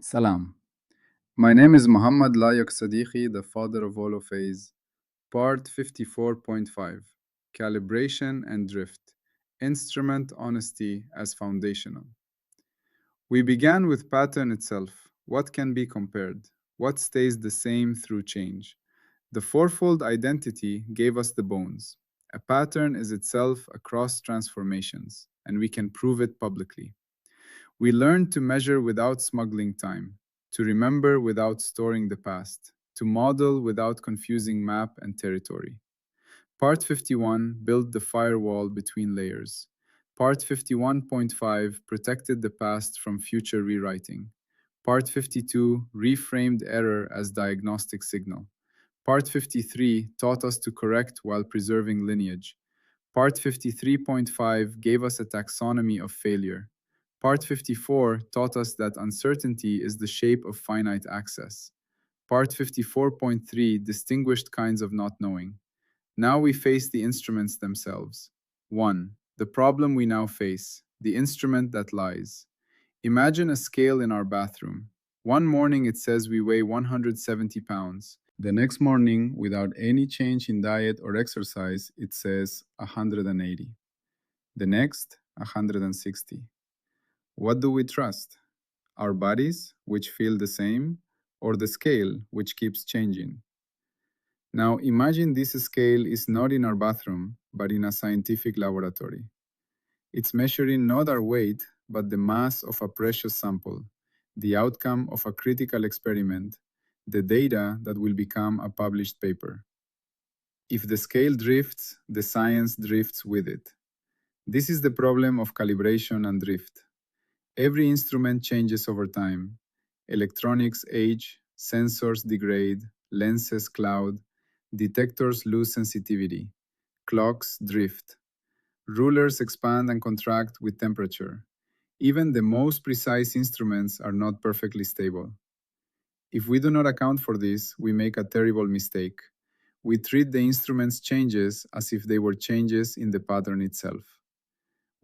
Salam. My name is Muhammad Layak Sadiqi, the father of holophase. Part 54.5 Calibration and Drift. Instrument honesty as foundational. We began with pattern itself. What can be compared? What stays the same through change? The fourfold identity gave us the bones. A pattern is itself across transformations, and we can prove it publicly. We learned to measure without smuggling time, to remember without storing the past, to model without confusing map and territory. Part 51 built the firewall between layers. Part 51.5 protected the past from future rewriting. Part 52 reframed error as diagnostic signal. Part 53 taught us to correct while preserving lineage. Part 53.5 gave us a taxonomy of failure. Part 54 taught us that uncertainty is the shape of finite access. Part 54.3 distinguished kinds of not knowing. Now we face the instruments themselves. 1. The problem we now face, the instrument that lies. Imagine a scale in our bathroom. One morning it says we weigh 170 pounds. The next morning, without any change in diet or exercise, it says 180. The next, 160. What do we trust? Our bodies, which feel the same, or the scale, which keeps changing? Now imagine this scale is not in our bathroom, but in a scientific laboratory. It's measuring not our weight, but the mass of a precious sample, the outcome of a critical experiment, the data that will become a published paper. If the scale drifts, the science drifts with it. This is the problem of calibration and drift. Every instrument changes over time. Electronics age, sensors degrade, lenses cloud, detectors lose sensitivity, clocks drift, rulers expand and contract with temperature. Even the most precise instruments are not perfectly stable. If we do not account for this, we make a terrible mistake. We treat the instrument's changes as if they were changes in the pattern itself.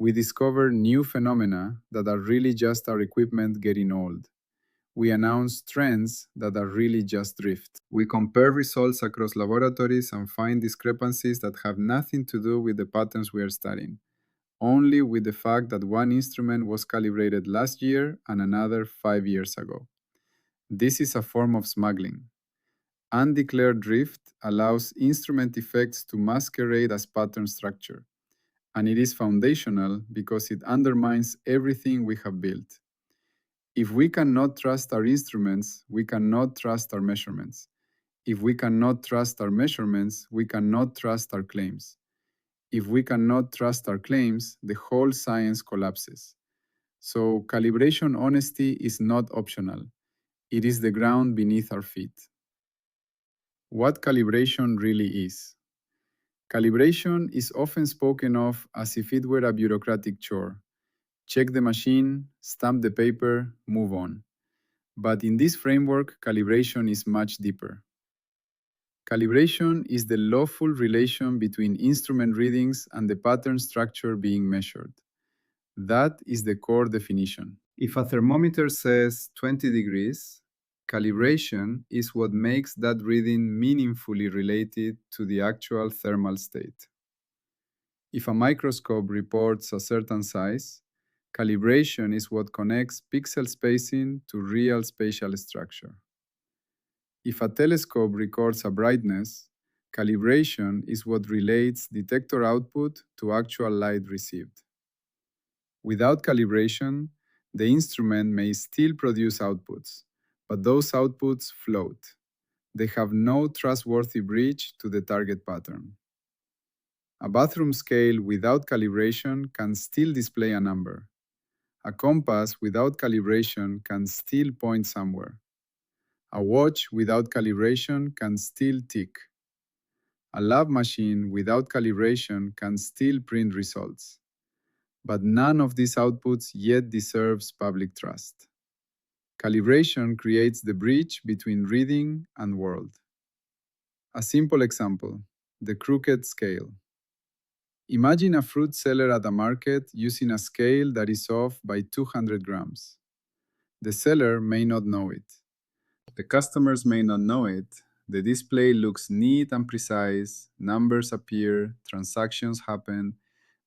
We discover new phenomena that are really just our equipment getting old. We announce trends that are really just drift. We compare results across laboratories and find discrepancies that have nothing to do with the patterns we are studying, only with the fact that one instrument was calibrated last year and another 5 years ago. This is a form of smuggling. Undeclared drift allows instrument effects to masquerade as pattern structure, and it is foundational because it undermines everything we have built. If we cannot trust our instruments, we cannot trust our measurements. If we cannot trust our measurements, we cannot trust our claims. If we cannot trust our claims, the whole science collapses. So calibration honesty is not optional. It is the ground beneath our feet. What calibration really is. Calibration is often spoken of as if it were a bureaucratic chore. Check the machine, stamp the paper, move on. But in this framework, calibration is much deeper. Calibration is the lawful relation between instrument readings and the pattern structure being measured. That is the core definition. If a thermometer says 20 degrees, calibration is what makes that reading meaningfully related to the actual thermal state. If a microscope reports a certain size, calibration is what connects pixel spacing to real spatial structure. If a telescope records a brightness, calibration is what relates detector output to actual light received. Without calibration, the instrument may still produce outputs, but those outputs float. They have no trustworthy bridge to the target pattern. A bathroom scale without calibration can still display a number. A compass without calibration can still point somewhere. A watch without calibration can still tick. A lab machine without calibration can still print results. But none of these outputs yet deserves public trust. Calibration creates the bridge between reading and world. A simple example, the crooked scale. Imagine a fruit seller at a market using a scale that is off by 200 grams. The seller may not know it. The customers may not know it. The display looks neat and precise, numbers appear, transactions happen,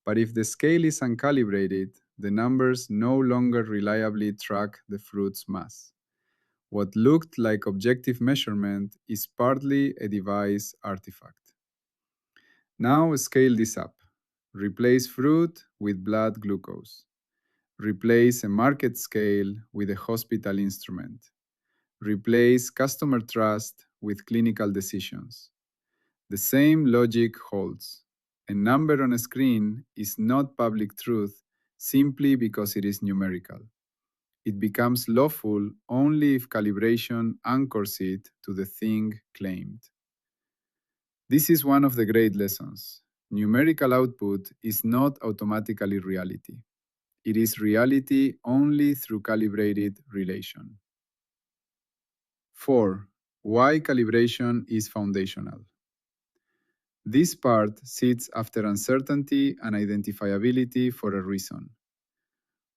but if the scale is uncalibrated, the numbers no longer reliably track the fruit's mass. What looked like objective measurement is partly a device artifact. Now scale this up. Replace fruit with blood glucose. Replace a market scale with a hospital instrument. Replace customer trust with clinical decisions. The same logic holds. A number on a screen is not public truth simply because it is numerical. It becomes lawful only if calibration anchors it to the thing claimed. This is one of the great lessons. Numerical output is not automatically reality. It is reality only through calibrated relation. 4. Why calibration is foundational. This part sits after uncertainty and identifiability for a reason.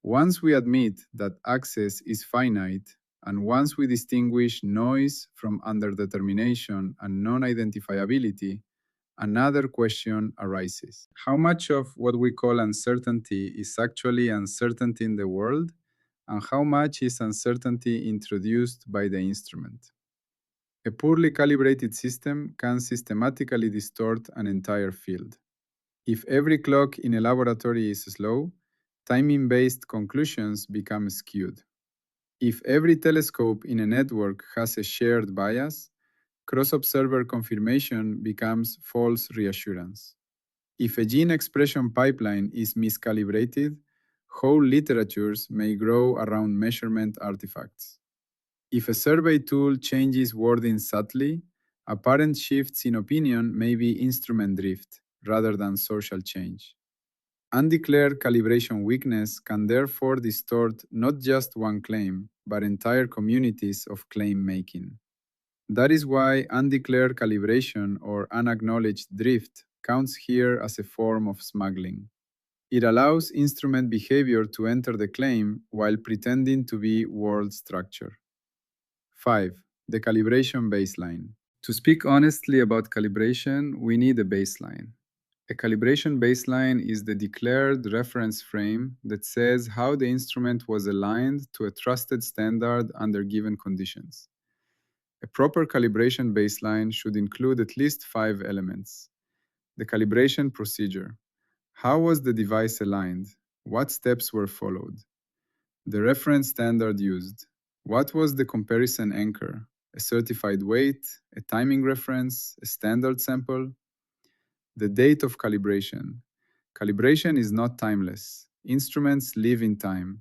Once we admit that access is finite, and once we distinguish noise from underdetermination and non-identifiability, another question arises. How much of what we call uncertainty is actually uncertainty in the world, and how much is uncertainty introduced by the instrument? A poorly calibrated system can systematically distort an entire field. If every clock in a laboratory is slow, timing-based conclusions become skewed. If every telescope in a network has a shared bias, cross-observer confirmation becomes false reassurance. If a gene expression pipeline is miscalibrated, whole literatures may grow around measurement artifacts. If a survey tool changes wording subtly, apparent shifts in opinion may be instrument drift rather than social change. Undeclared calibration weakness can therefore distort not just one claim, but entire communities of claim making. That is why undeclared calibration or unacknowledged drift counts here as a form of smuggling. It allows instrument behavior to enter the claim while pretending to be world structure. 5. The calibration baseline. To speak honestly about calibration, we need a baseline. A calibration baseline is the declared reference frame that says how the instrument was aligned to a trusted standard under given conditions. A proper calibration baseline should include at least 5 elements. The calibration procedure. How was the device aligned? What steps were followed? The reference standard used. What was the comparison anchor? A certified weight, a timing reference, a standard sample? The date of calibration. Calibration is not timeless. Instruments live in time.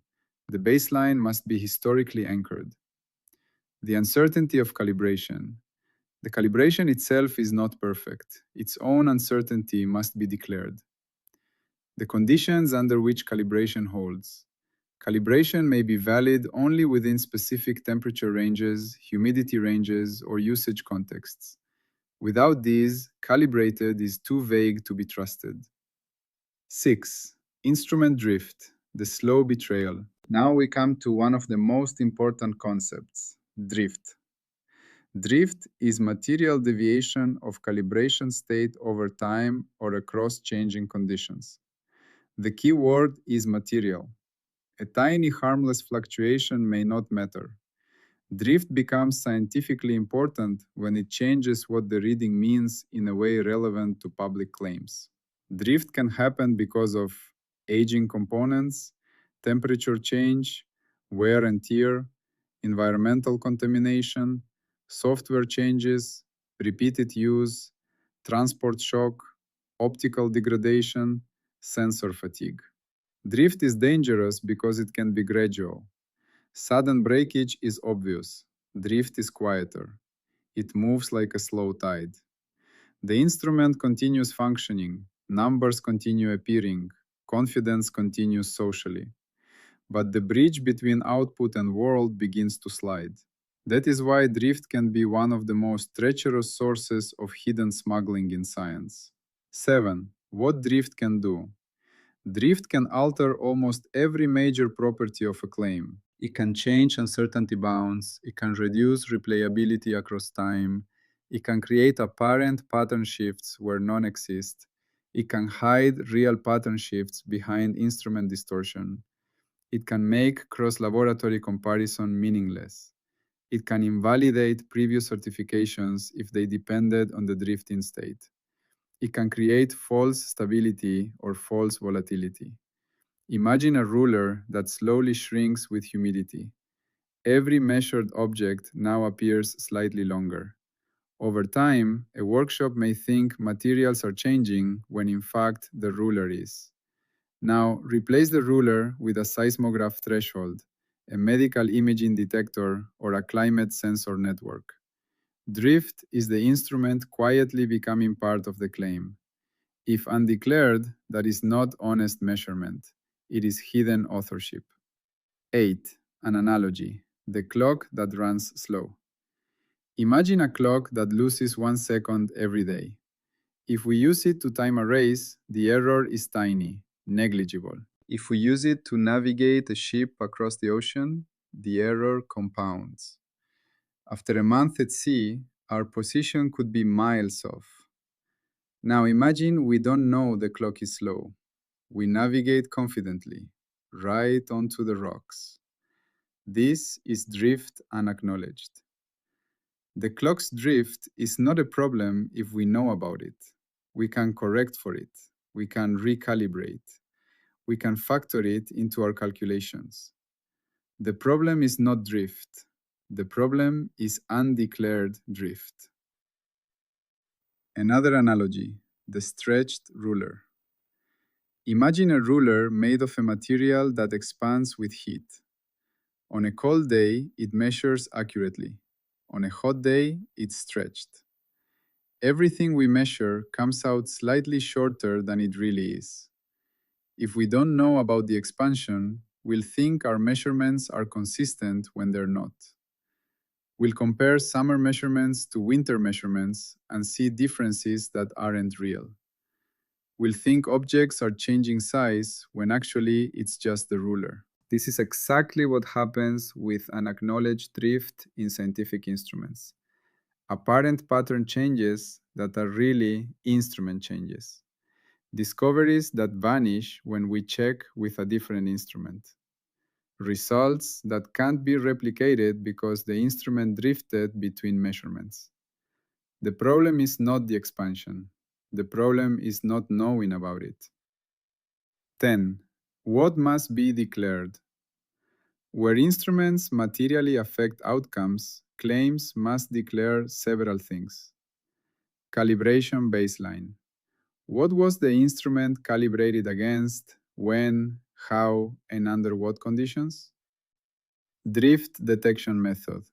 The baseline must be historically anchored. The uncertainty of calibration. The calibration itself is not perfect. Its own uncertainty must be declared. The conditions under which calibration holds. Calibration may be valid only within specific temperature ranges, humidity ranges, or usage contexts. Without these, calibrated is too vague to be trusted. 6. Instrument drift, the slow betrayal. Now we come to one of the most important concepts, drift. Drift is material deviation of calibration state over time or across changing conditions. The key word is material. A tiny harmless fluctuation may not matter. Drift becomes scientifically important when it changes what the reading means in a way relevant to public claims. Drift can happen because of aging components, temperature change, wear and tear, environmental contamination, software changes, repeated use, transport shock, optical degradation, sensor fatigue. Drift is dangerous because it can be gradual. Sudden breakage is obvious. Drift is quieter. It moves like a slow tide. The instrument continues functioning, numbers continue appearing, confidence continues socially. But the bridge between output and world begins to slide. That is why drift can be one of the most treacherous sources of hidden smuggling in science. 7. What drift can do? Drift can alter almost every major property of a claim. It can change uncertainty bounds. It can reduce replayability across time. It can create apparent pattern shifts where none exist. It can hide real pattern shifts behind instrument distortion. It can make cross-laboratory comparison meaningless. It can invalidate previous certifications if they depended on the drifting state. It can create false stability or false volatility. Imagine a ruler that slowly shrinks with humidity. Every measured object now appears slightly longer. Over time, a workshop may think materials are changing when in fact the ruler is. Now, replace the ruler with a seismograph threshold, a medical imaging detector, or a climate sensor network. Drift is the instrument quietly becoming part of the claim. If undeclared, that is not honest measurement. It is hidden authorship. 8. An analogy. The clock that runs slow. Imagine a clock that loses 1 second every day. If we use it to time a race, the error is tiny, negligible. If we use it to navigate a ship across the ocean, the error compounds. After a month at sea, our position could be miles off. Now imagine we don't know the clock is slow. We navigate confidently, right onto the rocks. This is drift unacknowledged. The clock's drift is not a problem if we know about it. We can correct for it. We can recalibrate. We can factor it into our calculations. The problem is not drift. The problem is undeclared drift. Another analogy, the stretched ruler. Imagine a ruler made of a material that expands with heat. On a cold day, it measures accurately. On a hot day, it's stretched. Everything we measure comes out slightly shorter than it really is. If we don't know about the expansion, we'll think our measurements are consistent when they're not. We'll compare summer measurements to winter measurements and see differences that aren't real. We'll think objects are changing size when actually it's just the ruler. This is exactly what happens with unacknowledged drift in scientific instruments. Apparent pattern changes that are really instrument changes. Discoveries that vanish when we check with a different instrument. Results that can't be replicated because the instrument drifted between measurements. The problem is not the expansion. The problem is not knowing about it. 10. What must be declared? Where instruments materially affect outcomes, claims must declare several things. Calibration baseline. What was the instrument calibrated against, when, how, and under what conditions? Drift detection method.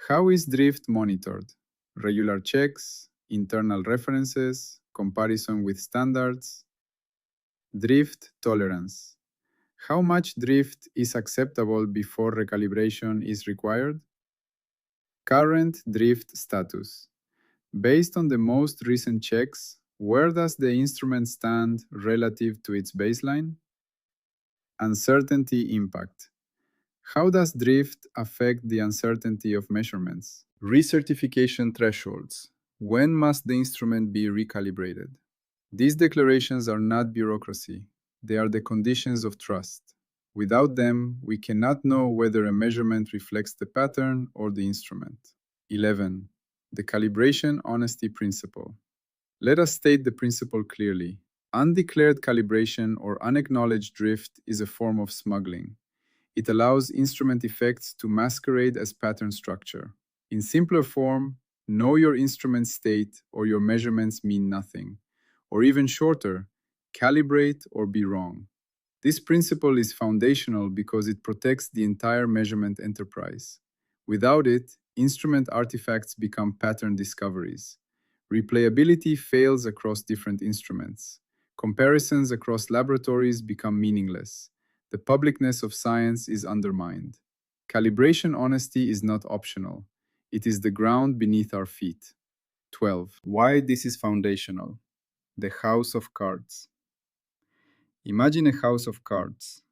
How is drift monitored? Regular checks, internal references, comparison with standards. Drift tolerance. How much drift is acceptable before recalibration is required? Current drift status. Based on the most recent checks, where does the instrument stand relative to its baseline? Uncertainty impact. How does drift affect the uncertainty of measurements? Recertification thresholds. When must the instrument be recalibrated? These declarations are not bureaucracy. They are the conditions of trust. Without them, we cannot know whether a measurement reflects the pattern or the instrument. 11. The calibration honesty principle. Let us state the principle clearly. Undeclared calibration or unacknowledged drift is a form of smuggling. It allows instrument effects to masquerade as pattern structure. In simpler form, know your instrument state or your measurements mean nothing. Or even shorter, calibrate or be wrong. This principle is foundational because it protects the entire measurement enterprise. Without it, instrument artifacts become pattern discoveries. Replayability fails across different instruments. Comparisons across laboratories become meaningless. The publicness of science is undermined. Calibration honesty is not optional. It is the ground beneath our feet. 12. Why this is foundational. The house of cards. Imagine a house of cards.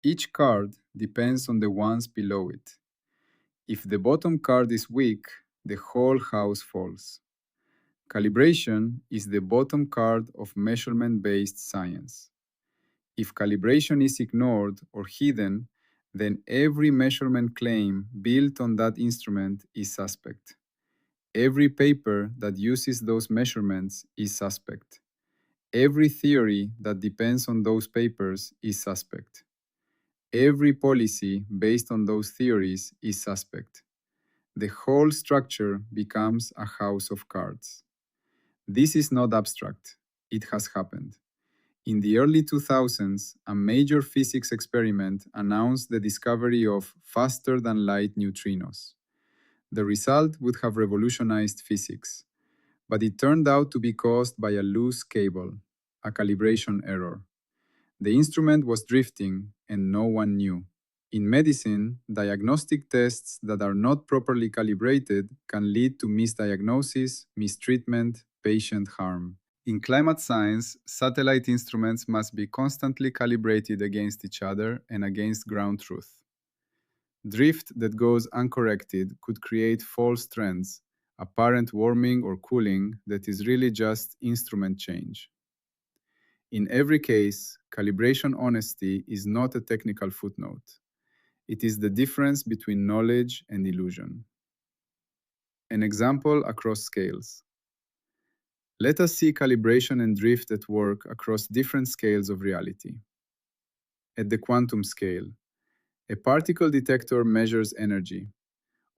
Each card depends on the ones below it. If the bottom card is weak, the whole house falls. Calibration is the bottom card of measurement-based science. If calibration is ignored or hidden, then every measurement claim built on that instrument is suspect. Every paper that uses those measurements is suspect. Every theory that depends on those papers is suspect. Every policy based on those theories is suspect. The whole structure becomes a house of cards. This is not abstract. It has happened. In the early 2000s, a major physics experiment announced the discovery of faster-than-light neutrinos. The result would have revolutionized physics, but it turned out to be caused by a loose cable, a calibration error. The instrument was drifting, and no one knew. In medicine, diagnostic tests that are not properly calibrated can lead to misdiagnosis, mistreatment, patient harm. In climate science, satellite instruments must be constantly calibrated against each other and against ground truth. Drift that goes uncorrected could create false trends, apparent warming or cooling that is really just instrument change. In every case, calibration honesty is not a technical footnote. It is the difference between knowledge and illusion. An example across scales. Let us see calibration and drift at work across different scales of reality. At the quantum scale, a particle detector measures energy.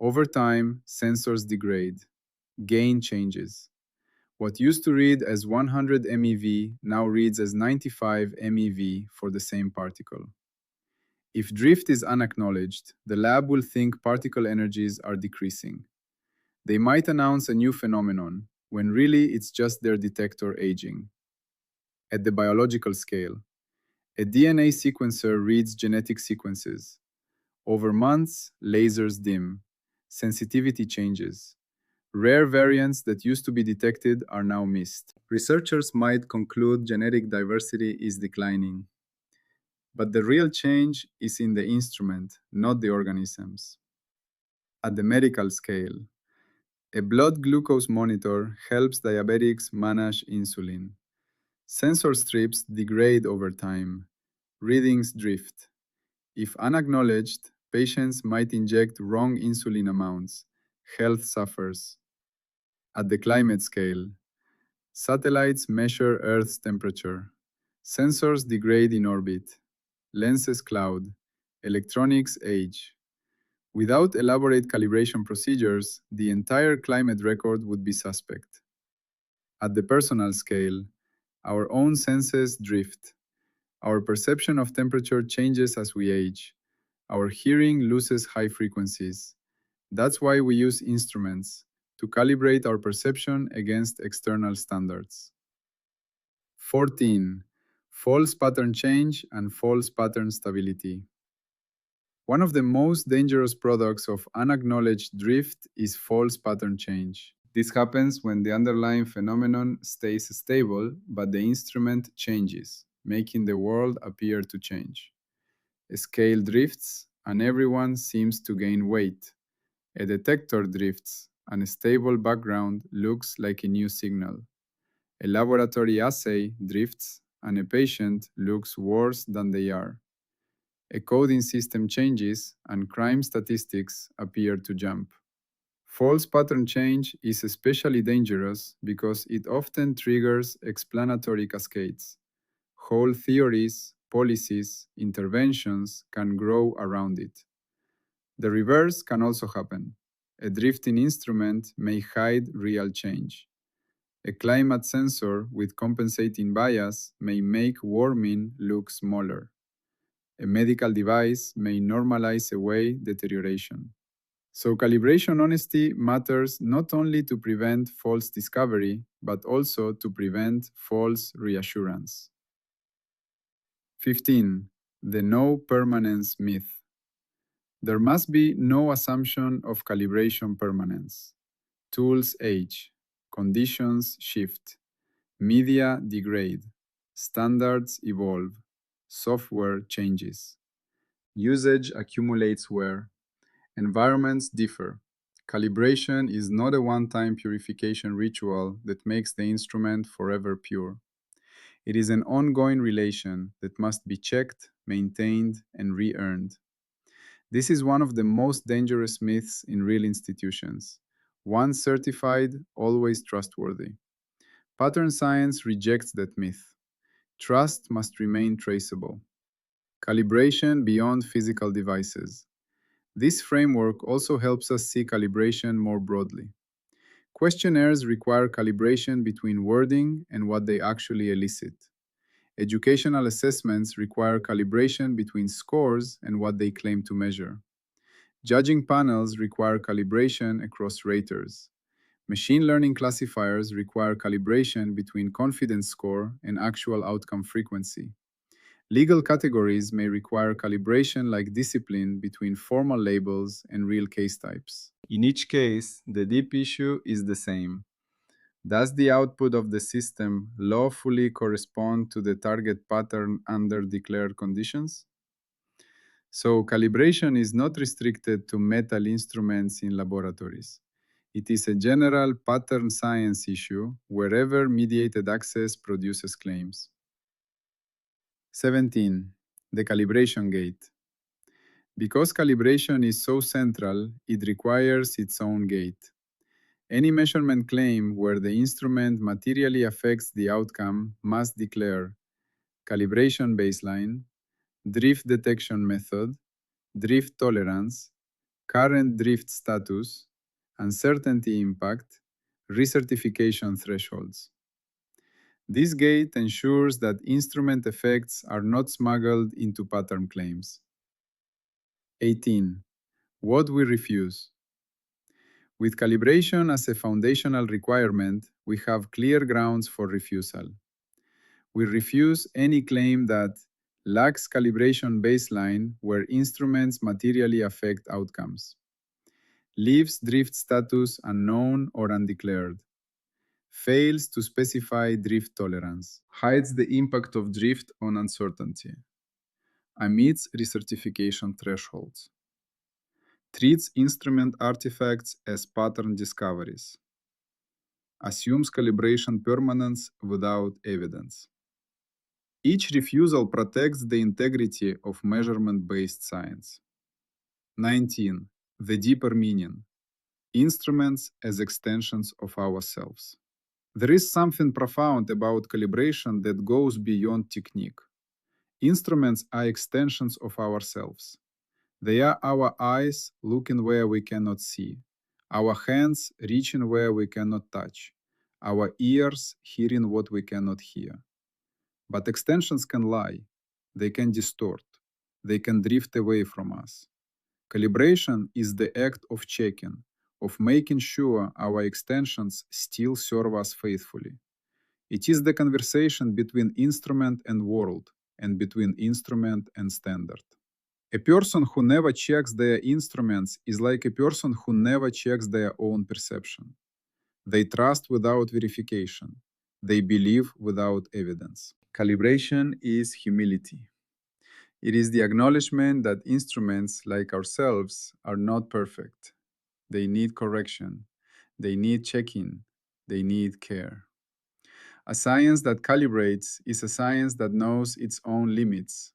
Over time, sensors degrade. Gain changes. What used to read as 100 MeV now reads as 95 MeV for the same particle. If drift is unacknowledged, the lab will think particle energies are decreasing. They might announce a new phenomenon, when really it's just their detector aging. At the biological scale, a DNA sequencer reads genetic sequences. Over months, lasers dim. Sensitivity changes. Rare variants that used to be detected are now missed. Researchers might conclude genetic diversity is declining. But the real change is in the instrument, not the organisms. At the medical scale, a blood glucose monitor helps diabetics manage insulin. Sensor strips degrade over time. Readings drift. If unacknowledged, patients might inject wrong insulin amounts. Health suffers. At the climate scale, satellites measure Earth's temperature. Sensors degrade in orbit. Lenses cloud. Electronics age. Without elaborate calibration procedures, the entire climate record would be suspect. At the personal scale, our own senses drift. Our perception of temperature changes as we age. Our hearing loses high frequencies. That's why we use instruments, to calibrate our perception against external standards. 14. False pattern change and false pattern stability. One of the most dangerous products of unacknowledged drift is false pattern change. This happens when the underlying phenomenon stays stable, but the instrument changes, making the world appear to change. A scale drifts, and everyone seems to gain weight. A detector drifts, and a stable background looks like a new signal. A laboratory assay drifts, and a patient looks worse than they are. A coding system changes, and crime statistics appear to jump. False pattern change is especially dangerous because it often triggers explanatory cascades. Whole theories, policies, interventions can grow around it. The reverse can also happen. A drifting instrument may hide real change. A climate sensor with compensating bias may make warming look smaller. A medical device may normalize away deterioration. So calibration honesty matters not only to prevent false discovery, but also to prevent false reassurance. 15. The no permanence myth. There must be no assumption of calibration permanence. Tools age, conditions shift, media degrade, standards evolve, software changes. Usage accumulates wear. Environments differ. Calibration is not a one-time purification ritual that makes the instrument forever pure. It is an ongoing relation that must be checked, maintained, and re-earned. This is one of the most dangerous myths in real institutions. Once certified, always trustworthy. Pattern science rejects that myth. Trust must remain traceable. Calibration beyond physical devices. This framework also helps us see calibration more broadly. Questionnaires require calibration between wording and what they actually elicit. Educational assessments require calibration between scores and what they claim to measure. Judging panels require calibration across raters. Machine learning classifiers require calibration between confidence score and actual outcome frequency. Legal categories may require calibration like discipline between formal labels and real case types. In each case, the deep issue is the same. Does the output of the system lawfully correspond to the target pattern under declared conditions? So, calibration is not restricted to metal instruments in laboratories. It is a general pattern science issue wherever mediated access produces claims. 17. The calibration gate. Because calibration is so central, it requires its own gate. Any measurement claim where the instrument materially affects the outcome must declare calibration baseline, drift detection method, drift tolerance, current drift status, uncertainty impact, recertification thresholds. This gate ensures that instrument effects are not smuggled into pattern claims. 18. What we refuse. With calibration as a foundational requirement, we have clear grounds for refusal. We refuse any claim that lacks calibration baseline where instruments materially affect outcomes, leaves drift status unknown or undeclared, fails to specify drift tolerance, hides the impact of drift on uncertainty, omits recertification thresholds, treats instrument artifacts as pattern discoveries, assumes calibration permanence without evidence. Each refusal protects the integrity of measurement-based science. 19. The deeper meaning. Instruments as extensions of ourselves. There is something profound about calibration that goes beyond technique. Instruments are extensions of ourselves. They are our eyes looking where we cannot see, our hands reaching where we cannot touch, our ears hearing what we cannot hear. But extensions can lie, they can distort, they can drift away from us. Calibration is the act of checking, of making sure our extensions still serve us faithfully. It is the conversation between instrument and world, and between instrument and standard. A person who never checks their instruments is like a person who never checks their own perception. They trust without verification. They believe without evidence. Calibration is humility. It is the acknowledgement that instruments, like ourselves, are not perfect. They need correction. They need checking. They need care. A science that calibrates is a science that knows its own limits.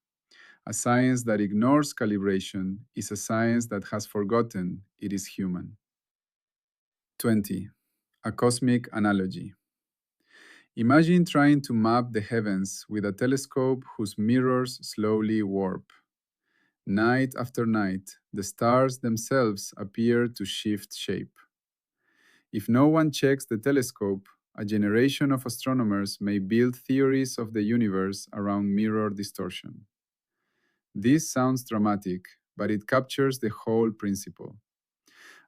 A science that ignores calibration is a science that has forgotten it is human. 20. A cosmic analogy. Imagine trying to map the heavens with a telescope whose mirrors slowly warp. Night after night, the stars themselves appear to shift shape. If no one checks the telescope, a generation of astronomers may build theories of the universe around mirror distortion. This sounds dramatic, but it captures the whole principle.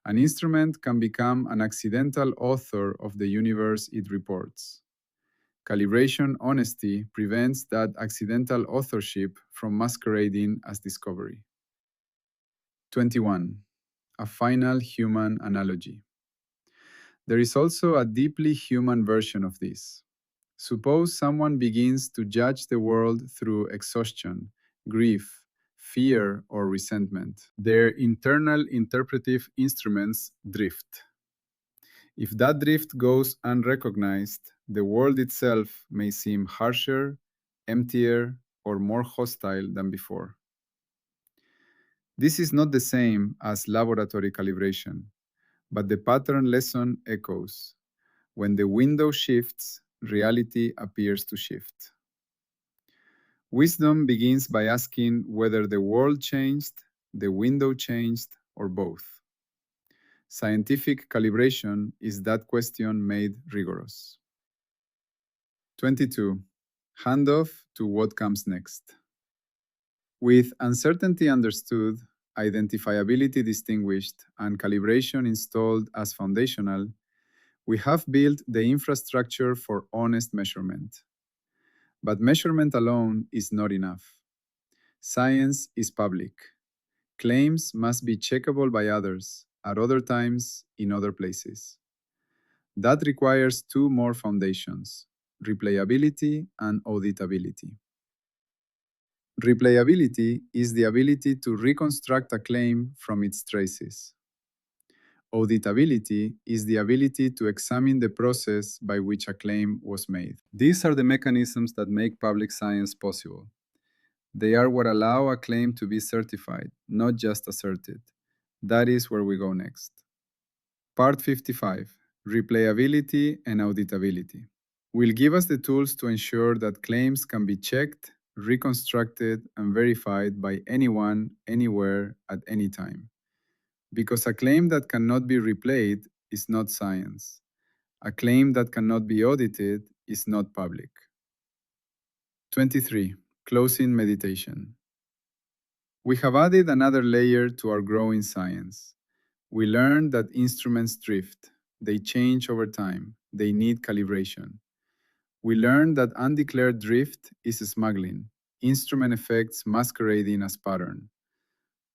An instrument can become an accidental author of the universe it reports. Calibration honesty prevents that accidental authorship from masquerading as discovery. 21. A final human analogy. There is also a deeply human version of this. Suppose someone begins to judge the world through exhaustion, grief, fear, or resentment. Their internal interpretive instruments drift. If that drift goes unrecognized, the world itself may seem harsher, emptier, or more hostile than before. This is not the same as laboratory calibration, but the pattern lesson echoes. When the window shifts, reality appears to shift. Wisdom begins by asking whether the world changed, the window changed, or both. Scientific calibration is that question made rigorous. 22. Handoff to what comes next. With uncertainty understood, identifiability distinguished, and calibration installed as foundational, we have built the infrastructure for honest measurement. But measurement alone is not enough. Science is public. Claims must be checkable by others, at other times, in other places. That requires two more foundations: replayability and auditability. Replayability is the ability to reconstruct a claim from its traces. Auditability is the ability to examine the process by which a claim was made. These are the mechanisms that make public science possible. They are what allow a claim to be certified, not just asserted. That is where we go next. Part 55, Replayability and Auditability, will give us the tools to ensure that claims can be checked, reconstructed, and verified by anyone, anywhere, at any time. Because a claim that cannot be replayed is not science. A claim that cannot be audited is not public. 23. Closing meditation. We have added another layer to our growing science. We learned that instruments drift. They change over time. They need calibration. We learned that undeclared drift is smuggling, instrument effects masquerading as pattern.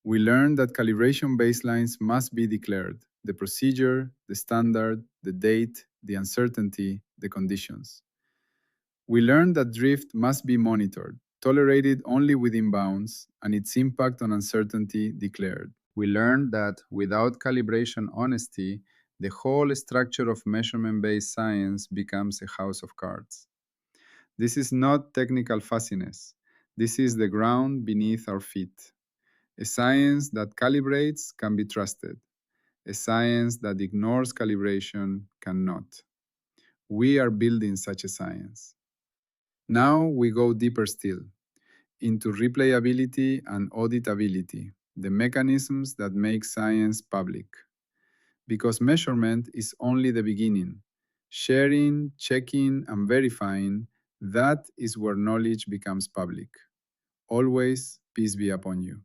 We learned that calibration baselines must be declared: the procedure, the standard, the date, the uncertainty, the conditions. We learned that drift must be monitored, tolerated only within bounds, and its impact on uncertainty declared. We learned that without calibration honesty, the whole structure of measurement-based science becomes a house of cards. This is not technical fussiness. This is the ground beneath our feet. A science that calibrates can be trusted. A science that ignores calibration cannot. We are building such a science. Now we go deeper still, into replayability and auditability, the mechanisms that make science public. Because measurement is only the beginning. Sharing, checking, and verifying, that is where knowledge becomes public. Always peace be upon you.